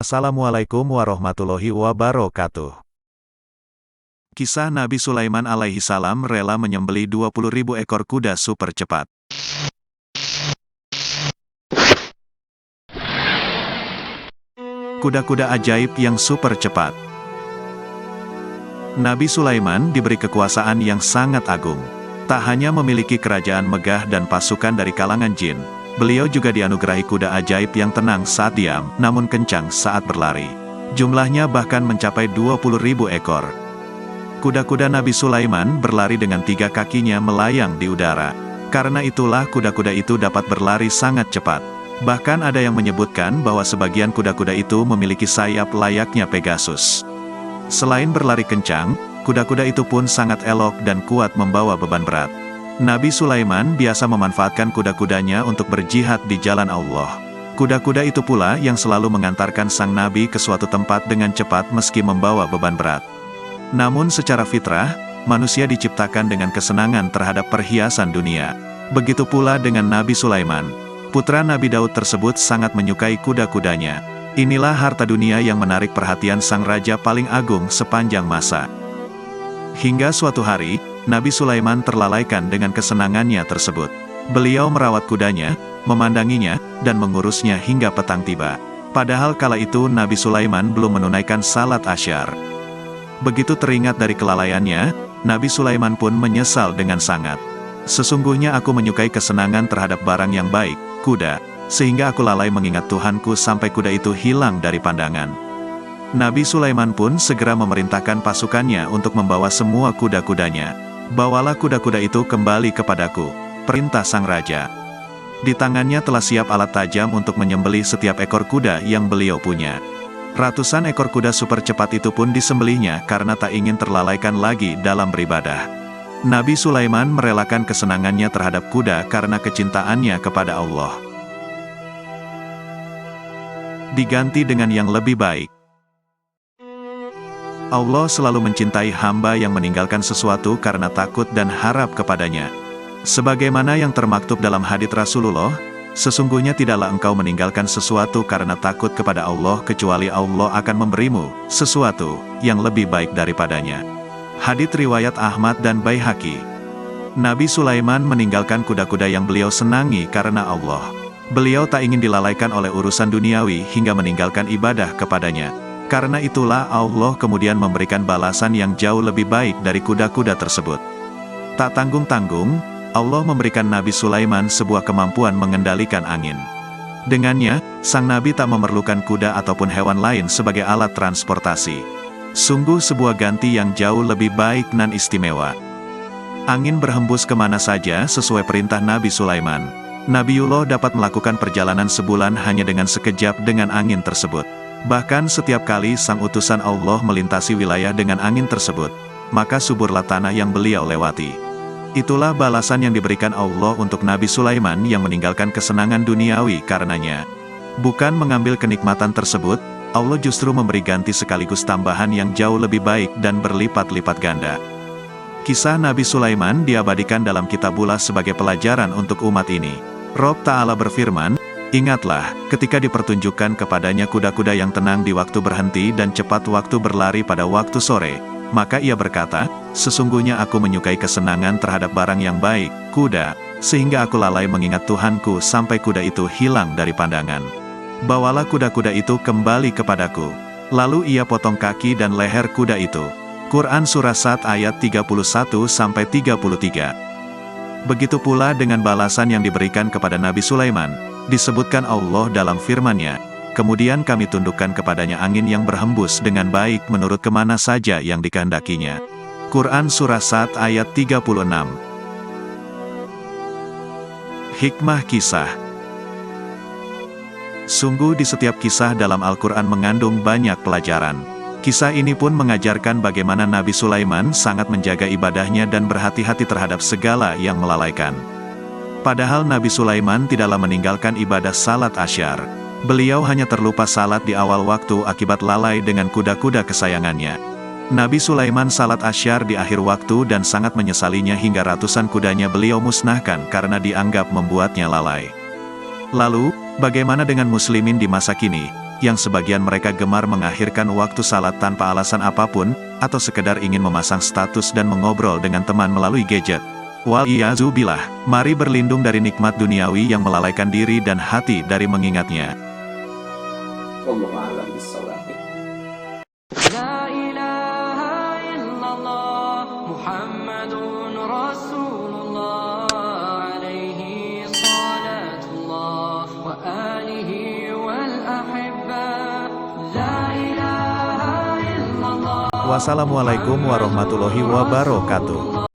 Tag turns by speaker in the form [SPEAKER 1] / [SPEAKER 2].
[SPEAKER 1] Assalamualaikum warahmatullahi wabarakatuh. Kisah Nabi Sulaiman alaihi salam rela menyembelih 20.000 ekor kuda super cepat. Kuda-kuda ajaib yang super cepat. Nabi Sulaiman diberi kekuasaan yang sangat agung. Tak hanya memiliki kerajaan megah dan pasukan dari kalangan jin, beliau juga dianugerahi kuda ajaib yang tenang saat diam, namun kencang saat berlari. Jumlahnya bahkan mencapai 20.000 ekor. Kuda-kuda Nabi Sulaiman berlari dengan 3 kakinya melayang di udara. Karena itulah kuda-kuda itu dapat berlari sangat cepat. Bahkan ada yang menyebutkan bahwa sebagian kuda-kuda itu memiliki sayap layaknya Pegasus. Selain berlari kencang, kuda-kuda itu pun sangat elok dan kuat membawa beban berat. Nabi Sulaiman biasa memanfaatkan kuda-kudanya untuk berjihad di jalan Allah. Kuda-kuda itu pula yang selalu mengantarkan sang Nabi ke suatu tempat dengan cepat meski membawa beban berat. Namun secara fitrah, manusia diciptakan dengan kesenangan terhadap perhiasan dunia. Begitu pula dengan Nabi Sulaiman. Putra Nabi Daud tersebut sangat menyukai kuda-kudanya. Inilah harta dunia yang menarik perhatian sang raja paling agung sepanjang masa. Hingga suatu hari, Nabi Sulaiman terlalaikan dengan kesenangannya tersebut. Beliau merawat kudanya, memandanginya, dan mengurusnya hingga petang tiba. Padahal kala itu Nabi Sulaiman belum menunaikan salat asyar. Begitu teringat dari kelalaiannya, Nabi Sulaiman pun menyesal dengan sangat. Sesungguhnya aku menyukai kesenangan terhadap barang yang baik, kuda, sehingga aku lalai mengingat Tuhanku sampai kuda itu hilang dari pandangan. Nabi Sulaiman pun segera memerintahkan pasukannya untuk membawa semua kuda-kudanya. Bawalah kuda-kuda itu kembali kepadaku, perintah sang raja. Di tangannya telah siap alat tajam untuk menyembelih setiap ekor kuda yang beliau punya. Ratusan ekor kuda super cepat itu pun disembelihnya karena tak ingin terlalaikan lagi dalam beribadah. Nabi Sulaiman merelakan kesenangannya terhadap kuda karena kecintaannya kepada Allah. Diganti dengan yang lebih baik. Allah selalu mencintai hamba yang meninggalkan sesuatu karena takut dan harap kepadanya. Sebagaimana yang termaktub dalam hadits Rasulullah, sesungguhnya tidaklah engkau meninggalkan sesuatu karena takut kepada Allah kecuali Allah akan memberimu sesuatu yang lebih baik daripadanya. Hadits riwayat Ahmad dan Baihaqi. Nabi Sulaiman meninggalkan kuda-kuda yang beliau senangi karena Allah. Beliau tak ingin dilalaikan oleh urusan duniawi hingga meninggalkan ibadah kepadanya. Karena itulah Allah kemudian memberikan balasan yang jauh lebih baik dari kuda-kuda tersebut. Tak tanggung-tanggung, Allah memberikan Nabi Sulaiman sebuah kemampuan mengendalikan angin. Dengannya, sang Nabi tak memerlukan kuda ataupun hewan lain sebagai alat transportasi. Sungguh sebuah ganti yang jauh lebih baik dan istimewa. Angin berhembus kemana saja sesuai perintah Nabi Sulaiman. Nabiullah dapat melakukan perjalanan sebulan hanya dengan sekejap dengan angin tersebut. Bahkan setiap kali sang utusan Allah melintasi wilayah dengan angin tersebut, maka suburlah tanah yang beliau lewati. Itulah balasan yang diberikan Allah untuk Nabi Sulaiman yang meninggalkan kesenangan duniawi karenanya. Bukan mengambil kenikmatan tersebut, Allah justru memberi ganti sekaligus tambahan yang jauh lebih baik dan berlipat-lipat ganda. Kisah Nabi Sulaiman diabadikan dalam Kitabullah sebagai pelajaran untuk umat ini. Rob Ta'ala berfirman, ingatlah, ketika dipertunjukkan kepadanya kuda-kuda yang tenang di waktu berhenti dan cepat waktu berlari pada waktu sore, maka ia berkata, sesungguhnya aku menyukai kesenangan terhadap barang yang baik, kuda, sehingga aku lalai mengingat Tuhanku sampai kuda itu hilang dari pandangan. Bawalah kuda-kuda itu kembali kepadaku. Lalu ia potong kaki dan leher kuda itu. Quran Surah Sad ayat 31-33. Begitu pula dengan balasan yang diberikan kepada Nabi Sulaiman. Disebutkan Allah dalam firman-Nya, kemudian kami tundukkan kepadanya angin yang berhembus dengan baik menurut kemana saja yang dikehendakinya. Quran Surah Sad ayat 36. Hikmah kisah. Sungguh di setiap kisah dalam Al-Quran mengandung banyak pelajaran. Kisah ini pun mengajarkan bagaimana Nabi Sulaiman sangat menjaga ibadahnya dan berhati-hati terhadap segala yang melalaikan. Padahal Nabi Sulaiman tidaklah meninggalkan ibadah salat asyar. Beliau hanya terlupa salat di awal waktu akibat lalai dengan kuda-kuda kesayangannya. Nabi Sulaiman salat asyar di akhir waktu dan sangat menyesalinya hingga ratusan kudanya beliau musnahkan karena dianggap membuatnya lalai. Lalu, bagaimana dengan muslimin di masa kini? yang sebagian mereka gemar mengakhirkan waktu salat tanpa alasan apapun, atau sekedar ingin memasang status dan mengobrol dengan teman melalui gadget. Wal-iyazubillah, mari berlindung dari nikmat duniawi yang melalaikan diri dan hati dari mengingatnya.
[SPEAKER 2] Wallahu a'lam bishawab.
[SPEAKER 3] La ilaha illallah Muhammadun Rasulullah alaihi salatullah wa alihi wal ahibba. La ilaha illallah.
[SPEAKER 1] Wassalamualaikum warahmatullahi wabarakatuh.